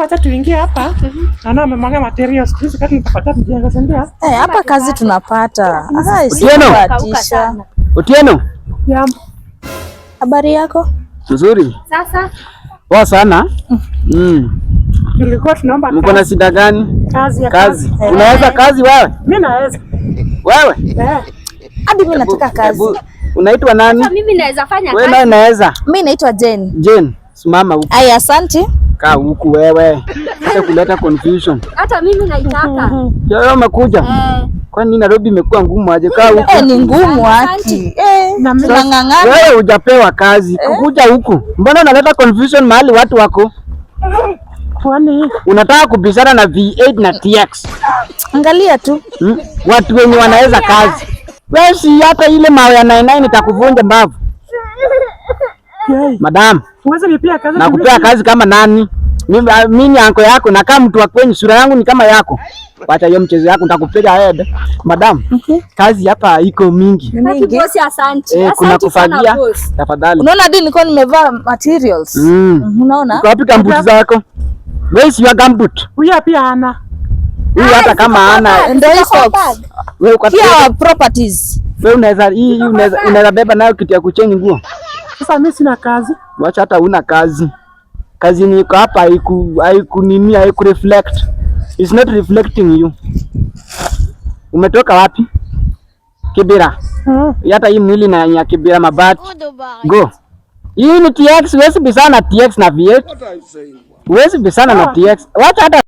Acha tuingie hapa. Naona amemwaga materials hizi kati tutapata mjengo sasa. Hapa kazi tunapata. Otieno. Habari yako? Nzuri. Sasa. Poa sana. Tulikuwa tunaomba kazi. Mko na shida gani? Kazi. Unaweza kazi wewe? Mimi naweza. Wewe? Hadi mimi nataka kazi. Unaitwa nani? Mimi naweza fanya kazi. Wewe naye naweza. Mimi naitwa Jane. Jane, simama huku. Aya, asante. Kaa huku wewe. Acha kuleta confusion. Hata mimi naitaka. Wewe umekuja? Kwani Nairobi imekuwa ngumu aje? Kaa huku. Ni ngumu haki. Tunang'ang'ana. Wewe hujapewa kazi. Kukuja huku. Mbona unaleta confusion mahali watu wako? Kwani unataka kubishana na V8 na TX? Angalia tu. Watu wenye wanaweza kazi. Wewe si hata ile mawe ya 99 nitakuvunja mbavu. Madam, uweze nipia kazi. Nakupea kazi kama nani? Mimi anko yako na kama mtu wa kwenye sura yangu ni kama yako. Wacha hiyo mchezo yako nitakupiga head. Madam, kazi hapa iko mingi. Bosi, asante. Kuna kufagia. Tafadhali. Unaona hadi niko nimevaa materials. Unaona? Uko wapi gumboot zako? Where is your gumboot? Huyu pia ana. Huyu hata kama ana. Ndio socks. Wewe uko properties. Wewe unaweza beba nayo kitu ya kuchange nguo. Sasa mimi sina kazi. Wacha hata una kazi. Kazi niko hapa haiku reflect. It's not reflecting you. Umetoka wapi? Kibera. Hata hii mwili na ya Kibera Mabati. Go. Hii ni TX, huwezi bisana na TX na V8. Huwezi bisana na TX. Wacha hata